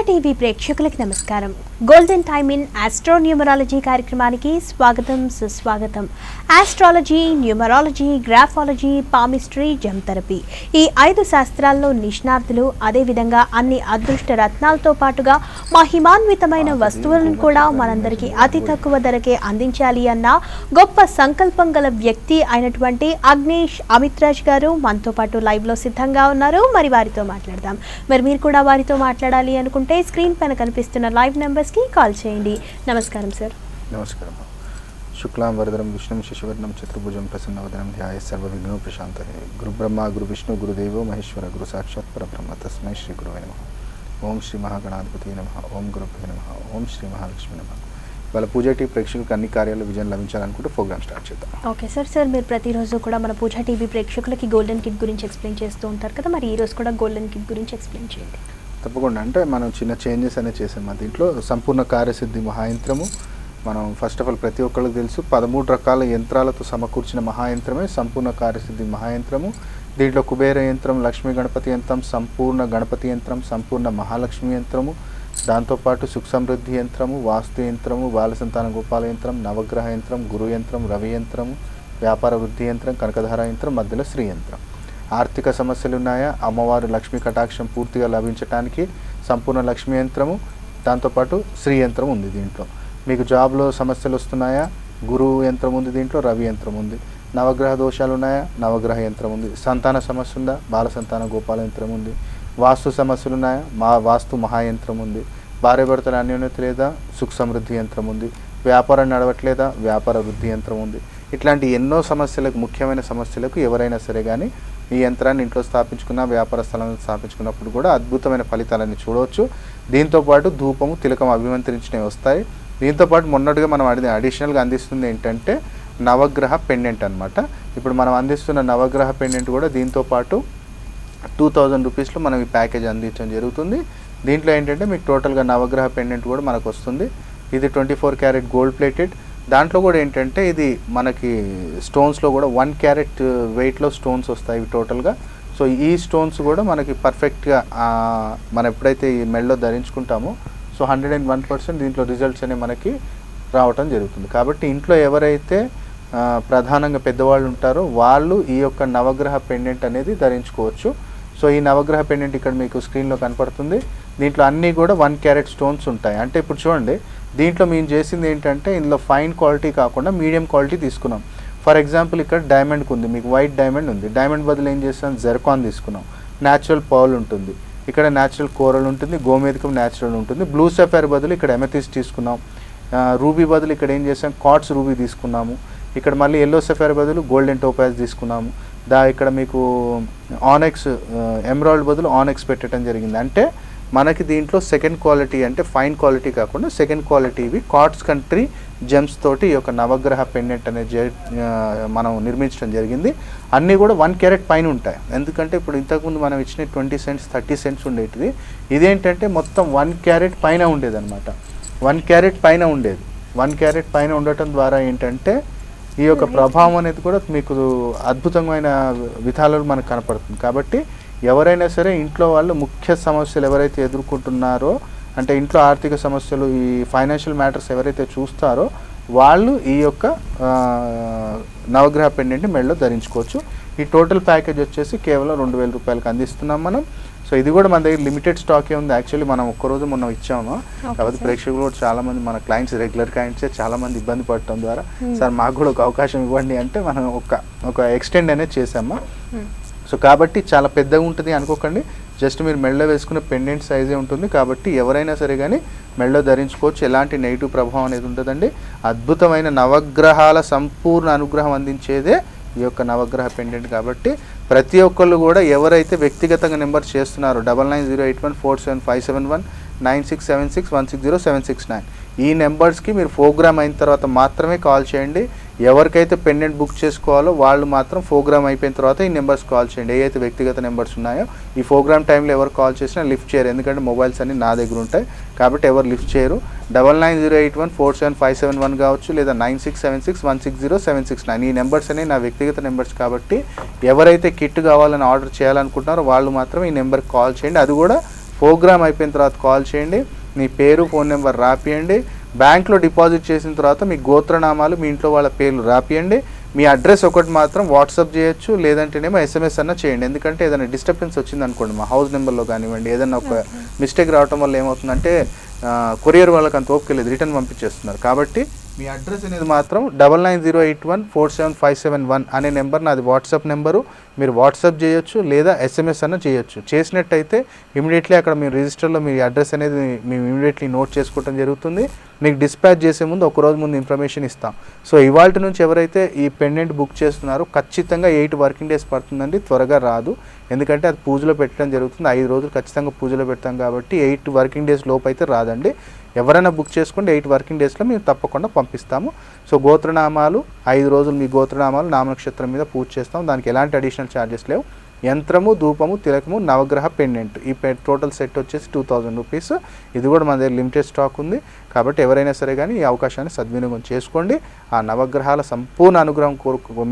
TV ప్రేక్షకులకు నమస్కారం. Golden time in astronumerology కార్యక్రమానికి స్వాగతం, సుస్వాగతం. Astrology, numerology, graphology, palmistry, gem therapy ఈ 5 శాస్త్రాల్లో నిష్ణాతులు, అదేవిధంగా అన్ని అదృష్ట రత్నాలతో పాటుగా మహిమాన్వితమైన వస్తువులను కూడా మనందరికీ అతి తక్కువ ధరకే అందించాలి అన్న గొప్ప సంకల్పం గల వ్యక్తి అయినటువంటి అగ్నేష్ అమిత్రాజ్ గారు మనతో పాటు లైవ్లో సిద్ధంగా ఉన్నారు. మరి వారితో మాట్లాడదాం. మరి మీరు కూడా వారితో మాట్లాడాలి అనుకుంటే స్క్రీన్ పైన కనిపిస్తున్న లైవ్ నెంబర్స్కి కాల్ చేయండి. నమస్కారం సార్. నమస్కారం. శుక్లాం వరదరం విష్ణుం శశివర్ణం చతుర్భుజం ప్రసన్నవదనం ధ్యాయ సర్వ విఘ్నో ప్రశాంతయే. గురు బ్రహ్మ గురు విష్ణు గురుదేవో మహేశ్వర గురు సాక్షాత్ పరబ్రహ్మ తస్మై శ్రీ గురువే నమః. ఓం శ్రీ మహాగణాధిపతి నమః. ఓం గురుభ్యో నమః. ఓం శ్రీ మహాలక్ష్మి నమః. వాళ్ళ పూజా టీవీ ప్రేక్షకులకు అన్ని కార్యాలు విజయం లభించాలనుకుంటే ప్రోగ్రామ్ స్టార్ట్ చేద్దాం. Okay sir. మీరు ప్రతిరోజు కూడా మన పూజా టీవీ ప్రేక్షకులకి గోల్డెన్ కిట్ గురించి ఎక్స్ప్లెయిన్ చేస్తూ ఉంటారు కదా, మరి ఈ రోజు కూడా గోల్డెన్ కిట్ గురించి ఎక్స్ప్లెయిన్ చేయండి. తప్పకుండా. అంటే మనం చిన్న చేంజెస్ అనేది చేసాం. దీంట్లో సంపూర్ణ కార్యసిద్ధి మహాయంత్రము. మనం ఫస్ట్ ఆఫ్ ఆల్ ప్రతి ఒక్కరికి తెలుసు 13 రకాల యంత్రాలతో సమకూర్చిన మహాయంత్రమే సంపూర్ణ కార్యసిద్ధి మహాయంత్రము. దీంట్లో కుబేర యంత్రం, లక్ష్మీ గణపతి యంత్రం, సంపూర్ణ గణపతి యంత్రం, సంపూర్ణ మహాలక్ష్మి యంత్రము, దాంతోపాటు సుఖ సమృద్ధి యంత్రము, వాస్తు యంత్రము, బాలసంతాన గోపాల యంత్రం, నవగ్రహ యంత్రం, గురు యంత్రం, రవి యంత్రము, వ్యాపార వృద్ధి యంత్రం, కనకధార యంత్రం, మధ్యలో శ్రీ యంత్రం. ఆర్థిక సమస్యలు ఉన్నాయా, అమ్మవారు లక్ష్మీ కటాక్షం పూర్తిగా లభించడానికి సంపూర్ణ లక్ష్మీ యంత్రము, దాంతోపాటు శ్రీ యంత్రం ఉంది. దీంట్లో మీకు జాబ్లో సమస్యలు వస్తున్నాయా, గురువు యంత్రం ఉంది. దీంట్లో రవి యంత్రం ఉంది. నవగ్రహ దోషాలు ఉన్నాయా, నవగ్రహ యంత్రం ఉంది. సంతాన సమస్య ఉందా, బాల సంతాన గోపాల యంత్రం ఉంది. వాస్తు సమస్యలు ఉన్నాయా, వాస్తు మహాయంత్రం ఉంది. భార్యాభర్తల అన్యోన్యత లేదా, సుఖ సమృద్ధి యంత్రం ఉంది. వ్యాపారం నడవట్లేదా, వ్యాపార వృద్ధి యంత్రం ఉంది. ఇట్లాంటి ఎన్నో సమస్యలకు, ముఖ్యమైన సమస్యలకు ఎవరైనా సరే కానీ ఈ యంత్రాన్ని ఇంట్లో స్థాపించుకున్న, వ్యాపార స్థలంలో స్థాపించుకున్నప్పుడు కూడా అద్భుతమైన ఫలితాలని చూడవచ్చు. దీంతోపాటు ధూపము, తిలకం అభిమంత్రించినవి వస్తాయి. దీంతోపాటు మొన్నటిగా మనం అడిషనల్గా అందిస్తుంది ఏంటంటే నవగ్రహ పెండెంట్ అనమాట. ఇప్పుడు మనం అందిస్తున్న నవగ్రహ పెండెంట్ కూడా దీంతోపాటు 2000 రూపీస్లో మనం ఈ ప్యాకేజ్ అందించడం జరుగుతుంది. దీంట్లో ఏంటంటే మీకు టోటల్గా నవగ్రహ పెండెంట్ కూడా మనకు వస్తుంది. ఇది 24 క్యారెట్ గోల్డ్ ప్లేటెడ్. దాంట్లో కూడా ఏంటంటే ఇది మనకి స్టోన్స్లో కూడా 1 క్యారెట్ వెయిట్లో స్టోన్స్ వస్తాయి టోటల్గా. సో ఈ స్టోన్స్ కూడా మనకి పర్ఫెక్ట్గా మనం ఎప్పుడైతే ఈ మెడలో ధరించుకుంటామో సో 101% దీంట్లో రిజల్ట్స్ అనేవి మనకి రావటం జరుగుతుంది. కాబట్టి ఇంట్లో ఎవరైతే ప్రధానంగా పెద్దవాళ్ళు ఉంటారో వాళ్ళు ఈ యొక్క నవగ్రహ పెండెంట్ అనేది ధరించుకోవచ్చు. సో ఈ నవగ్రహ పెండెంట్ ఇక్కడ మీకు స్క్రీన్లో కనపడుతుంది. దీంట్లో అన్నీ కూడా 1 క్యారెట్ స్టోన్స్ ఉంటాయి. అంటే ఇప్పుడు చూడండి, దీంట్లో మేము చేసింది ఏంటంటే ఇందులో ఫైన్ క్వాలిటీ కాకుండా మీడియం క్వాలిటీ తీసుకున్నాం. ఫర్ ఎగ్జాంపుల్ ఇక్కడ డైమండ్కి ఉంది, మీకు వైట్ డైమండ్ ఉంది. డైమండ్ బదులు ఏం చేస్తాం, జెర్కాన్ తీసుకున్నాం. న్యాచురల్ పర్ల్ ఉంటుంది, ఇక్కడ న్యాచురల్ కోరల్ ఉంటుంది, గోమేధికం న్యాచురల్ ఉంటుంది. బ్లూ సఫైర్ బదులు ఇక్కడ ఎమెథిస్ట్ తీసుకున్నాం. రూబీ బదులు ఇక్కడ ఏం చేసాం, కార్ట్స్ రూబీ తీసుకున్నాము. ఇక్కడ మళ్ళీ ఎల్లో సఫైర్ బదులు గోల్డెన్ టోపాజ్ తీసుకున్నాము. ఇక్కడ మీకు ఆనెక్స్, ఎమరాల్డ్ బదులు ఆనెక్స్ పెట్టడం జరిగింది. అంటే మనకి దీంట్లో సెకండ్ క్వాలిటీ, అంటే ఫైన్ క్వాలిటీ కాకుండా సెకండ్ క్వాలిటీవి కార్ట్స్ కంట్రీ జెమ్స్ తోటి ఈ యొక్క నవగ్రహ పెండెంట్ అనేది మనం నిర్మించడం జరిగింది. అన్నీ కూడా 1 క్యారెట్ పైన ఉంటాయి. ఎందుకంటే ఇప్పుడు ఇంతకుముందు మనం ఇచ్చిన 20 సెంట్స్ 30 సెంట్స్ ఉండేటిది. ఇదేంటంటే మొత్తం 1 క్యారెట్ పైన ఉండేది అనమాట. 1 క్యారెట్ పైన ఉండేది. 1 క్యారెట్ పైన ఉండటం ద్వారా ఏంటంటే ఈ యొక్క ప్రభావం అనేది కూడా మీకు అద్భుతమైన విధాలలో మనకు కనపడుతుంది. కాబట్టి ఎవరైనా సరే ఇంట్లో వాళ్ళు ముఖ్య సమస్యలు ఎవరైతే ఎదుర్కొంటున్నారో, అంటే ఇంట్లో ఆర్థిక సమస్యలు, ఈ ఫైనాన్షియల్ మ్యాటర్స్ ఎవరైతే చూస్తారో వాళ్ళు ఈ యొక్క నవగ్రహ పెండెంట్ని మెడలో ధరించుకోవచ్చు. ఈ టోటల్ ప్యాకేజ్ వచ్చేసి కేవలం 2000 రూపాయలకి అందిస్తున్నాం మనం. సో ఇది కూడా మన దగ్గర లిమిటెడ్ స్టాకే ఉంది. యాక్చువల్లీ మనం ఒక్కరోజు మొన్న ఇచ్చాము. కాబట్టి ప్రేక్షకులు కూడా చాలామంది, మన క్లయింట్స్, రెగ్యులర్ క్లయింట్సే చాలామంది ఇబ్బంది పడటం ద్వారా సార్ మాకు కూడా ఒక అవకాశం ఇవ్వండి అంటే మనం ఒక ఎక్స్టెండ్ అనేది చేసాము. సో కాబట్టి చాలా పెద్దగా ఉంటుంది అనుకోకండి. జస్ట్ మీరు మెడలో వేసుకునే పెండెంట్ సైజే ఉంటుంది. కాబట్టి ఎవరైనా సరే కానీ మెడలో ధరించుకోవచ్చు. ఎలాంటి నెగిటివ్ ప్రభావం అనేది ఉంటుందండి. అద్భుతమైన నవగ్రహాల సంపూర్ణ అనుగ్రహం అందించేదే ఈ యొక్క నవగ్రహ పెండెంట్. కాబట్టి ప్రతి ఒక్కళ్ళు కూడా ఎవరైతే వ్యక్తిగతంగా నెంబర్ చేస్తున్నారో 9908147571 9676160769 ఈ నెంబర్స్కి మీరు ప్రోగ్రామ్ అయిన తర్వాత మాత్రమే కాల్ చేయండి. ఎవరికైతే పెండెంట్ బుక్ చేసుకోవాలో వాళ్ళు మాత్రం ప్రోగ్రామ్ అయిపోయిన తర్వాత ఈ నెంబర్స్ కాల్ చేయండి. ఏవైతే వ్యక్తిగత నెంబర్స్ ఉన్నాయో ఈ ప్రోగ్రామ్ టైంలో ఎవరు కాల్ చేసినా లిఫ్ట్ చేయరు. ఎందుకంటే మొబైల్స్ అన్నీ నా దగ్గర ఉంటాయి కాబట్టి ఎవరు లిఫ్ట్ చేయరు. 9908147571 కావచ్చు, లేదా 9676160769 ఈ నెంబర్స్ అనేవి నా వ్యక్తిగత నెంబర్స్. కాబట్టి ఎవరైతే కిట్ కావాలని ఆర్డర్ చేయాలనుకుంటున్నారో వాళ్ళు మాత్రం ఈ నెంబర్కి కాల్ చేయండి. అది కూడా ప్రోగ్రామ్ అయిపోయిన తర్వాత కాల్ చేయండి, మీ పేరు ఫోన్ నెంబర్ రాపియండి, బ్యాంక్లో డిపాజిట్ చేసిన తర్వాత మీ గోత్రనామాలు మీ ఇంట్లో వాళ్ళ పేర్లు రాపియండి, మీ అడ్రస్ ఒకటి మాత్రం వాట్సాప్ చేయొచ్చు, లేదంటేనేమో SMS అన్న చేయండి. ఎందుకంటే ఏదైనా డిస్టర్బెన్స్ వచ్చింది అనుకోండి మా హౌస్ నెంబర్లో కానివ్వండి, ఏదైనా ఒక మిస్టేక్ రావడం వల్ల ఏమవుతుందంటే కొరియర్ వాళ్ళకి అంత ఓపిక లేదు, రిటర్న్ పంపించేస్తున్నారు. కాబట్టి మీ అడ్రస్ అనేది మాత్రం 9908147571 అనే నెంబర్ నాది వాట్సాప్ నెంబరు, మీరు వాట్సాప్ చేయొచ్చు లేదా SMS అన్న చేయొచ్చు. చేసినట్టయితే ఇమీడియట్లీ అక్కడ మీ రిజిస్టర్లో మీ అడ్రస్ అనేది మేము ఇమీడియట్లీ నోట్ చేసుకోవడం జరుగుతుంది. మీకు డిస్పాచ్ చేసే ముందు ఒక రోజు ముందు ఇన్ఫర్మేషన్ ఇస్తాం. సో ఇవాళ నుంచి ఎవరైతే ఈ పెండెంట్ బుక్ చేస్తున్నారో ఖచ్చితంగా 8 వర్కింగ్ డేస్ పడుతుందండి, త్వరగా రాదు. ఎందుకంటే అది పూజలో పెట్టడం జరుగుతుంది, 5 రోజులు ఖచ్చితంగా పూజలో పెడతాం కాబట్టి 8 వర్కింగ్ డేస్ లోపు అయితే రాదండి. ఎవరైనా బుక్ చేసుకుంటే 8 వర్కింగ్ డేస్లో మేము తప్పకుండా పంపిస్తాము. సో గోత్రనామాలు 5 రోజులు మీ గోత్రనామాలు నామనక్షత్రం మీద పూజ చేస్తాం, దానికి ఎలాంటి అడిషనల్ ఛార్జెస్ లేవు. యంత్రము, ధూపము, తిలకము, నవగ్రహ పెండెంట్ ఈ టోటల్ సెట్ వచ్చేసి 2000 రూపీస్. ఇది కూడా మన దగ్గర లిమిటెడ్ స్టాక్ ఉంది కాబట్టి ఎవరైనా సరే కానీ ఈ అవకాశాన్ని సద్వినియోగం చేసుకోండి. ఆ నవగ్రహాల సంపూర్ణ అనుగ్రహం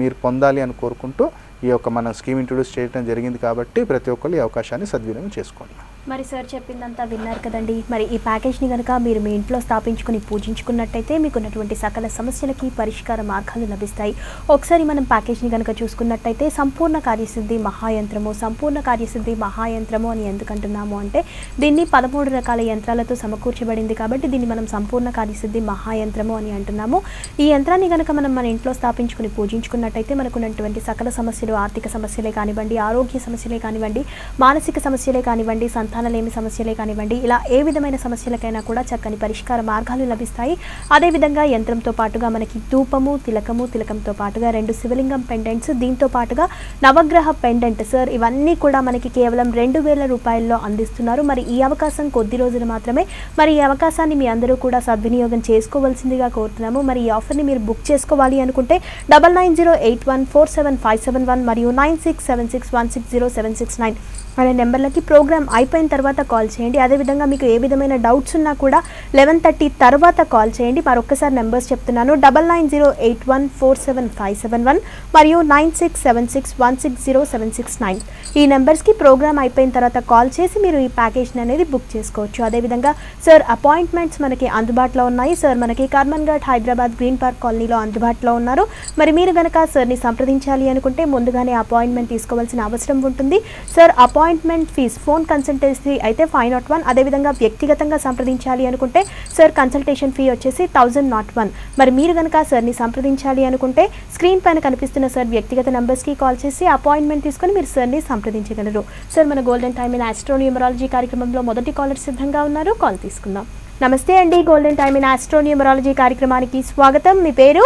మీరు పొందాలి అని కోరుకుంటూ ఈ యొక్క మన స్కీమ్ ఇంట్రొడ్యూస్ చేయడం జరిగింది కాబట్టి ప్రతి ఒక్కరు ఈ అవకాశాన్ని సద్వినియోగం చేసుకోండి. మరి సార్ చెప్పిందంతా విన్నారు కదండి. మరి ఈ ప్యాకేజ్ని కనుక మీరు మీ ఇంట్లో స్థాపించుకుని పూజించుకున్నట్టయితే మీకున్నటువంటి సకల సమస్యలకి పరిష్కార మార్గాలు లభిస్తాయి. ఒకసారి మనం ప్యాకేజ్ని కనుక చూసుకున్నట్టయితే సంపూర్ణ కార్యసిద్ధి మహాయంత్రము, సంపూర్ణ కార్యసిద్ధి మహాయంత్రము అని ఎందుకంటున్నాము అంటే దీన్ని 13 రకాల యంత్రాలతో సమకూర్చబడింది కాబట్టి దీన్ని మనం సంపూర్ణ కార్యసిద్ధి మహాయంత్రము అని అంటున్నాము. ఈ యంత్రాన్ని కనుక మనం మన ఇంట్లో స్థాపించుకుని పూజించుకున్నట్టయితే మనకున్నటువంటి సకల సమస్యలు, ఆర్థిక సమస్యలే కానివ్వండి, ఆరోగ్య సమస్యలే కానివ్వండి, మానసిక సమస్యలే కానివ్వండి, సంతానలేమి సమస్యలే కానివ్వండి, ఇలా ఏ విధమైన సమస్యలకైనా కూడా చక్కని పరిష్కార మార్గాలు లభిస్తాయి. అదేవిధంగా యంత్రంతో పాటుగా మనకి ధూపము, తిలకంతో పాటుగా 2 శివలింగం పెండెంట్స్, దీంతో పాటుగా నవగ్రహ పెండెంట్ సార్ ఇవన్నీ కూడా మనకి కేవలం 2000 రూపాయల్లో అందిస్తున్నారు. మరి ఈ అవకాశం కొద్ది రోజులు మాత్రమే. మరి ఈ అవకాశాన్ని మీ అందరూ కూడా సద్వినియోగం చేసుకోవాల్సిందిగా కోరుతున్నాము. మరి ఈ ఆఫర్ని మీరు బుక్ చేసుకోవాలి అనుకుంటే 9908147571 మరియు 9676160769 అనే నెంబర్లకి ప్రోగ్రామ్ అయిపోయిన తర్వాత కాల్ చేయండి. అదేవిధంగా మీకు ఏ విధమైన డౌట్స్ ఉన్నా కూడా 11:30 తర్వాత కాల్ చేయండి. మరొక్కసారి నెంబర్స్ చెప్తున్నాను, 9908147571 మరియు 9676160769 ఈ నెంబర్స్కి ప్రోగ్రామ్ అయిపోయిన తర్వాత కాల్ చేసి మీరు ఈ ప్యాకేజ్ని అనేది బుక్ చేసుకోవచ్చు. అదేవిధంగా సార్ అపాయింట్మెంట్స్ మనకి అందుబాటులో ఉన్నాయి. సార్ మనకి కర్మన్ ఘాట్ హైదరాబాద్ గ్రీన్ పార్క్ కాలనీలో అందుబాటులో ఉన్నారు. మరి మీరు కనుక సార్ని సంప్రదించాలి అనుకుంటే ముందుగానే అపాయింట్మెంట్ తీసుకోవాల్సిన అవసరం ఉంటుంది. Sir appointment fees phone consultancy అయితే 501, అదేవిధంగా వ్యక్తిగతంగా సంప్రదించాలి అనుకుంటే సార్ కన్సల్టేషన్ ఫీ వచ్చేసి 1001. మరి మీరు కనుక సార్ని సంప్రదించాలి అనుకుంటే స్క్రీన్ పైన కనిపిస్తున్న సార్ వ్యక్తిగత నెంబర్స్కి కాల్ చేసి అపాయింట్మెంట్ తీసుకొని మీరు సార్ని సంప్రదించగలరు. సార్ మన గోల్డెన్ టైమ్ ఇన్ ఆస్ట్రోన్యూమరాలజీ కార్యక్రమంలో మొదటి కాలర్ సిద్ధంగా ఉన్నారు, కాల్ తీసుకుందాం. నమస్తే అండి, గోల్డెన్ టైమ్ ఇన్ ఆస్ట్రోన్యూమరాలజీ కార్యక్రమానికి స్వాగతం. మీ పేరు?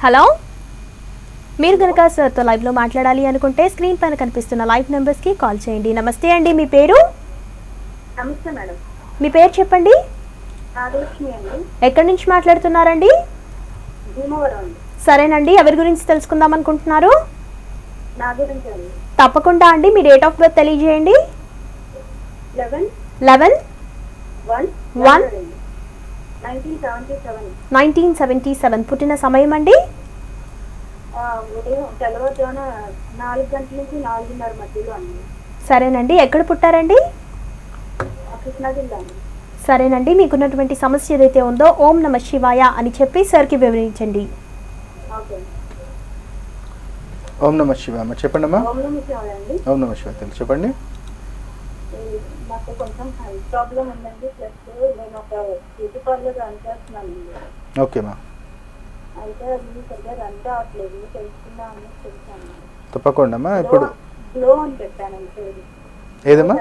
హలో, మీరు కనుక సార్తో లైవ్లో మాట్లాడాలి అనుకుంటే స్క్రీన్ పైన కనిపిస్తున్న లైవ్ నెంబర్స్కి కాల్ చేయండి. నమస్తే అండి, మీ పేరు? నమస్తే మేడం. మీ పేరు చెప్పండి. రాజలక్ష్మి అండి. ఎక్కడి నుంచి మాట్లాడుతున్నారండి? భీమవరం అండి. సరేనండి, ఎవరి గురించి తెలుసుకుందాం అనుకుంటున్నారు? నా గురించి అండి. తప్పకుండా అండి, మీ డేట్ ఆఫ్ బర్త్ తెలియజేయండి. 11/1/1977 పుట్టిన సమయం అండి? ఉదయం తెల్లవారుజామున 4 గంటల నుంచి 4:30 మధ్యలో అండి. సరేనండి, ఎక్కడ పుట్టారండి? కృష్ణా జిల్లా అండి. సరేనండి, మీకున్నటువంటి సమస్య ఏదైతే ఉందో ఓం నమ శివాయ అని చెప్పి సార్కి వివరించండి. ఓకే. ఓం నమ శివాయ చెప్పండి అమ్మా. ఓం నమ శివాయ అండి. ఓం నమ శివాయ తెలుసు, చెప్పండి. నాకు కొంచెం హెల్త్ ప్రాబ్లం ఉందండి, ప్లస్ నేను ఒక బ్యూటీ పార్లర్ రన్ చేస్తున్నానండి. ఓకేమా. అయితే అది సరిగ్గా రన్ కావట్లేదు, తెలుసుకుందా అని తెలుసాను. తప్పకుండా అమ్మా. ఇప్పుడు గ్లో అని పెట్టానండి. ఏదమ్మా?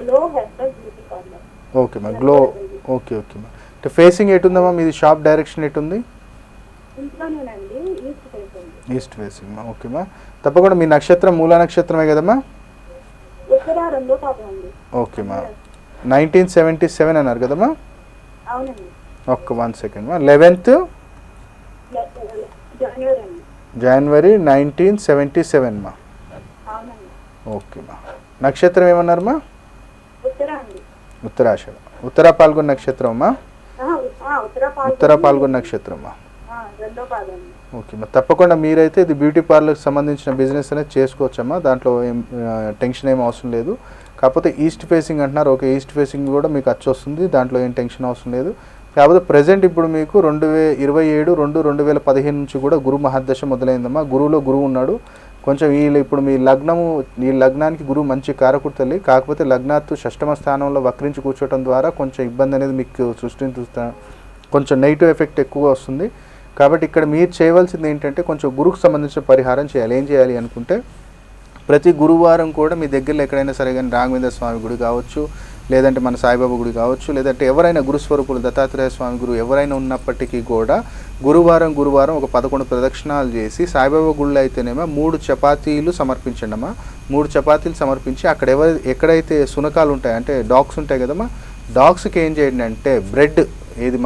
Glow herbal beauty parlour. ఓకేమా, గ్లో. ఓకేమా. అంటే ఫేసింగ్ ఎటుందమ్మా మీది? షాప్ డైరెక్షన్ ఎటుంది? ఇంట్లోనేనండి, ఈస్ట్ ఫేసింగ్. East facing. ఓకేమా, తప్పకుండా. మీ నక్షత్రం మూలా నక్షత్రమే కదమ్మా? ఉత్తర 2వ పాదం అండి. ఓకేమా, 1977 అన్నారు కదమ్మా? అవునండి. ఒక్క 1 సెకండ్ మా. 11th జనవరి 1977 మా. అవునండి. ఓకేమా. నక్షత్రం ఏమన్నారమ్మా? ఉత్తర అండి. ఉత్తరాషాఢ. ఉత్తర పాల్గొన నక్షత్రం అమ్మా? ఉత్తర పాల్గొన నక్షత్రం అమ్మా. 2వ పాదం. ఓకేమ్మా, తప్పకుండా మీరైతే ఇది బ్యూటీ పార్లర్కి సంబంధించిన బిజినెస్ అనేది చేసుకోవచ్చమ్మా. దాంట్లో ఏం టెన్షన్ ఏం అవసరం లేదు. కాకపోతే ఈస్ట్ ఫేసింగ్ అంటున్నారు, ఓకే ఈస్ట్ ఫేసింగ్ కూడా మీకు అచ్చు వస్తుంది, దాంట్లో ఏం టెన్షన్ అవసరం లేదు. కాకపోతే ప్రజెంట్ ఇప్పుడు మీకు 2027-2015 నుంచి కూడా గురు మహర్దశ మొదలైందమ్మా. గురువులో గురువు ఉన్నాడు. కొంచెం ఇప్పుడు మీ లగ్నానికి గురువు మంచి కారకుడు తల్లి. కాకపోతే లగ్నాత్తు షష్టమ స్థానంలో వక్రించి కూర్చోవడం ద్వారా కొంచెం ఇబ్బంది అనేది మీకు కొంచెం నెగిటివ్ ఎఫెక్ట్ ఎక్కువగా వస్తుంది. కాబట్టి ఇక్కడ మీరు చేయవలసింది ఏంటంటే కొంచెం గురువుకు సంబంధించిన పరిహారం చేయాలి. ఏం చేయాలి అనుకుంటే ప్రతి గురువారం కూడా మీ దగ్గరలో ఎక్కడైనా సరే కానీ రాఘవేంద్ర స్వామి గుడి కావచ్చు, లేదంటే మన సాయిబాబా గుడి కావచ్చు, లేదంటే ఎవరైనా గురుస్వరూపులు దత్తాత్రేయ స్వామి గురు ఎవరైనా ఉన్నప్పటికీ కూడా గురువారం ఒక 11 ప్రదక్షిణాలు చేసి, సాయిబాబా గుళ్ళు అయితేనేమో 3 చపాతీలు సమర్పించండి అమ్మా. 3 చపాతీలు సమర్పించి అక్కడ ఎక్కడైతే సునకాలు ఉంటాయి అంటే డాగ్స్ ఉంటాయి కదమ్మా, డాగ్స్కి ఏం చేయండి అంటే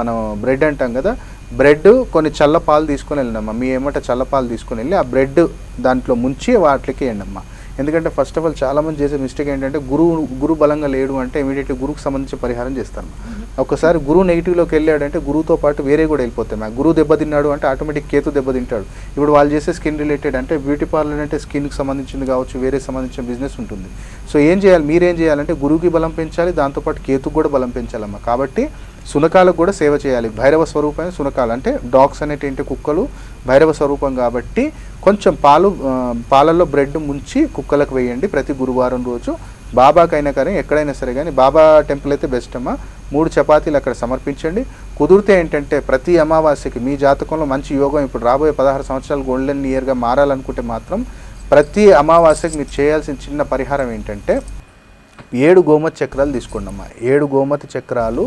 మనం బ్రెడ్ అంటాం కదా, బ్రెడ్ కొన్ని చల్ల పాలు తీసుకొని వెళ్ళినమ్మా. మీ ఏమంటే చల్ల పాలు తీసుకొని వెళ్ళి ఆ బ్రెడ్ దాంట్లో ముంచి వాటికి వేయండి అమ్మా. ఎందుకంటే ఫస్ట్ ఆఫ్ ఆల్ చాలామంది చేసే మిస్టేక్ ఏంటంటే గురువు బలంగా లేడు అంటే ఇమీడియట్గా గురువుకు సంబంధించిన పరిహారం చేస్తాను. ఒకసారి గురువు నెగిటివ్లోకి వెళ్ళాడంటే గురువుతో పాటు వేరే కూడా వెళ్ళిపోతాయి. మా గురువు దెబ్బతిన్నాడు అంటే ఆటోమేటిక్ కేతు దెబ్బతింటాడు. ఇప్పుడు వాళ్ళు చేసే స్కిన్ రిలేటెడ్ అంటే బ్యూటీ పార్లర్ అంటే స్కిన్కి సంబంధించింది కావచ్చు, వేరే సంబంధించిన బిజినెస్ ఉంటుంది. సో ఏం చేయాలి, మీరేం చేయాలంటే గురువుకి బలం పెంచాలి, దాంతోపాటు కేతుకు కూడా బలం పెంచాలమ్మా. కాబట్టి సునకాలకు కూడా సేవ చేయాలి. భైరవ స్వరూపమైన సునకాలు అంటే డాగ్స్ అనేటి కుక్కలు భైరవ స్వరూపం కాబట్టి కొంచెం పాలల్లో బ్రెడ్ ముంచి కుక్కలకు వేయండి ప్రతి గురువారం రోజు. బాబాకైనా కానీ ఎక్కడైనా సరే కానీ బాబా టెంపుల్ అయితే బెస్ట్ అమ్మా. 3 చపాతీలు అక్కడ సమర్పించండి. కుదిరితే ఏంటంటే ప్రతి అమావాస్యకి మీ జాతకంలో మంచి యోగం ఇప్పుడు రాబోయే 16 సంవత్సరాలు గోల్డెన్ ఇయర్గా మారాలనుకుంటే మాత్రం ప్రతి అమావాస్యకి మీరు చేయాల్సిన చిన్న పరిహారం ఏంటంటే 7 గోమతి చక్రాలు తీసుకోండి అమ్మా. 7 గోమతి చక్రాలు,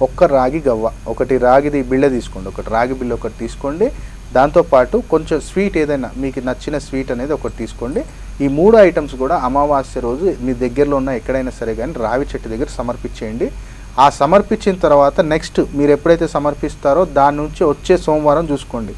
ఒక్క రాగి గవ్వ, ఒకటి రాగిది బిళ్ళ తీసుకోండి, ఒకటి రాగి బిళ్ళ ఒకటి తీసుకోండి. దాంతోపాటు కొంచెం స్వీట్ ఏదైనా మీకు నచ్చిన స్వీట్ అనేది ఒకటి తీసుకోండి. ఈ 3 ఐటమ్స్ కూడా అమావాస్య రోజు మీ దగ్గరలో ఉన్న ఎక్కడైనా సరే కానీ రావి చెట్టు దగ్గర సమర్పించేయండి. ఆ సమర్పించిన తర్వాత నెక్స్ట్ మీరు ఎప్పుడైతే సమర్పిస్తారో దాని నుంచి వచ్చే సోమవారం చూసుకోండి.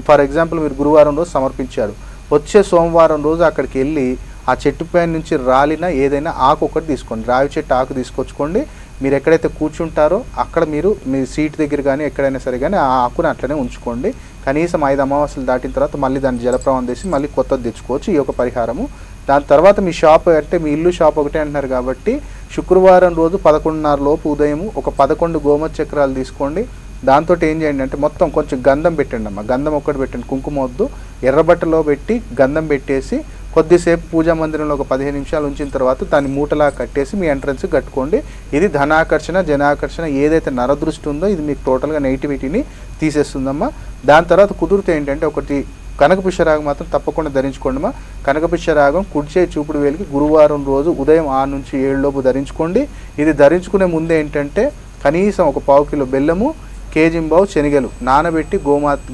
ఫర్ ఎగ్జాంపుల్ మీరు గురువారం రోజు సమర్పించారు, వచ్చే సోమవారం రోజు అక్కడికి వెళ్ళి ఆ చెట్టు పైన నుంచి రాలిన ఏదైనా ఆకు ఒకటి తీసుకోండి, రావి చెట్టు ఆకు తీసుకొచ్చుకోండి. మీరు ఎక్కడైతే కూర్చుంటారో అక్కడ మీరు మీ సీట్ దగ్గర కానీ ఎక్కడైనా సరే కానీ ఆ ఆకుని అట్లనే ఉంచుకోండి. కనీసం 5 అమావాస్యలు దాటిన తర్వాత మళ్ళీ దాన్ని జలప్రవాహం చేసి మళ్ళీ కొత్తది తెచ్చుకోవచ్చు. ఈ యొక్క పరిహారము. దాని తర్వాత మీ షాప్ అంటే మీ ఇల్లు షాప్ ఒకటే అంటున్నారు కాబట్టి శుక్రవారం రోజు 11:30 లోపు ఉదయం ఒక 11 గోమతి చక్రాలు తీసుకోండి. దాంతో ఏం చేయండి అంటే మొత్తం కొంచెం గంధం పెట్టండి అమ్మ. గంధం ఒక్కటి పెట్టండి, కుంకుమ వద్దు. ఎర్రబట్టలో పెట్టి గంధం పెట్టేసి కొద్దిసేపు పూజా మందిరంలో ఒక 15 నిమిషాలు ఉంచిన తర్వాత దాన్ని మూటలా కట్టేసి మీ ఎంట్రన్స్ కట్టుకోండి. ఇది ధనాకర్షణ జనాకర్షణ ఏదైతే నరదృష్టి ఉందో ఇది మీకు టోటల్గా నెగిటివిటీని తీసేస్తుందమ్మా. దాని తర్వాత కుదిరితే ఏంటంటే ఒకటి కనకపుష్యరాగం మాత్రం తప్పకుండా ధరించుకోండి అమ్మా. కనకపుష్యరాగం కుడిచే చూపుడు వేలికి గురువారం రోజు ఉదయం 6 నుంచి 7 లోపు ధరించుకోండి. ఇది ధరించుకునే ముందే ఏంటంటే కనీసం ఒక 1/4 కిలో బెల్లము, కేజింబావు శనగలు నానబెట్టి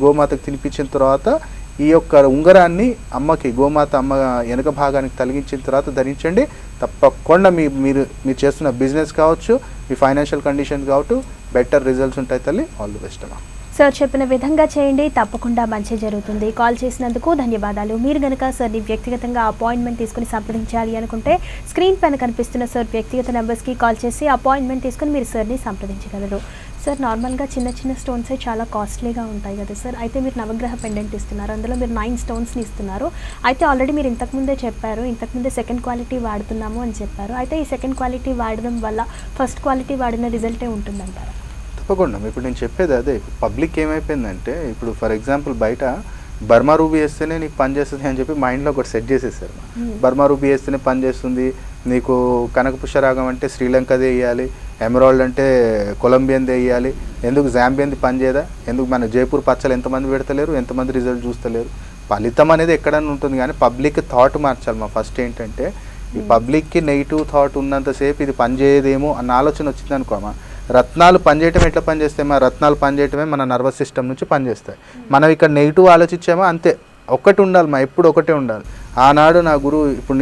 గోమాతకు తినిపించిన తర్వాత ఈ యొక్క ఉంగరాన్ని అమ్మకి గోమాత అమ్మ వెనక భాగానికి తొలగించిన తర్వాత ధరించండి. తప్పకుండా మీరు చేస్తున్న బిజినెస్ కావచ్చు, మీ ఫైనాన్షియల్ కండిషన్ కావచ్చు, బెటర్ రిజల్ట్స్ ఉంటాయి తల్లి. ఆల్ ది బెస్ట్ అమ్మా. సార్ చెప్పిన విధంగా చేయండి, తప్పకుండా మంచి జరుగుతుంది. కాల్ చేసినందుకు ధన్యవాదాలు. మీరు కనుక సార్ని వ్యక్తిగతంగా అపాయింట్మెంట్ తీసుకుని సంప్రదించాలి అనుకుంటే స్క్రీన్ పైన కనిపిస్తున్న సార్ వ్యక్తిగత నెంబర్స్కి కాల్ చేసి అపాయింట్మెంట్ తీసుకుని మీరు సార్ని సంప్రదించగలరు. సార్ నార్మల్గా చిన్న స్టోన్సే చాలా కాస్ట్లీగా ఉంటాయి కదా సార్, అయితే మీరు నవగ్రహ పెండెంట్ ఇస్తున్నారు, అందులో మీరు 9 స్టోన్స్ని ఇస్తున్నారు. అయితే ఆల్రెడీ మీరు ఇంతకుముందే చెప్పారు, ఇంతకుముందే సెకండ్ క్వాలిటీ వాడుతున్నాము అని చెప్పారు. అయితే ఈ సెకండ్ క్వాలిటీ వాడడం వల్ల ఫస్ట్ క్వాలిటీ వాడిన రిజల్టే ఉంటుందంటారా? తప్పకుండా. ఇప్పుడు నేను చెప్పేది అదే. పబ్లిక్ ఏమైపోయిందంటే ఇప్పుడు ఫర్ ఎగ్జాంపుల్ బయట బర్మా రూబీ వేస్తేనే నీకు పని చేస్తుంది అని చెప్పి మైండ్లో ఒకటి సెట్ చేసేసారు. బర్మా రూబీ వేస్తేనే పని చేస్తుంది, నీకు కనకపుష్యరాగం అంటే శ్రీలంకదే వేయాలి, ఎమరాల్డ్ అంటే కొలంబియన్దే వేయాలి, ఎందుకు జాంబియన్ది పని చేయదా, ఎందుకు మన జైపూర్ పచ్చలు ఎంతమంది పెడతలేరు, ఎంతమంది రిజల్ట్ చూస్తలేరు. ఫలితం అనేది ఎక్కడన్నా ఉంటుంది కానీ పబ్లిక్ థాట్ మార్చాలి. మా ఫస్ట్ ఏంటంటే ఈ పబ్లిక్కి నెగిటివ్ థాట్ ఉన్నంతసేపు ఇది పనిచేయదేమో అన్న ఆలోచన వచ్చింది అనుకోమా. రత్నాలు పనిచేయటం ఎట్లా పనిచేస్తాయి? మా రత్నాలు పనిచేయటమే మన నర్వస్ సిస్టమ్ నుంచి పనిచేస్తాయి. మనం ఇక్కడ నెగిటివ్ ఆలోచించామో అంతే. ఒక్కటి ఉండాలి మా, ఎప్పుడు ఒకటే ఉండాలి. ఆనాడు నా గురువు ఇప్పుడు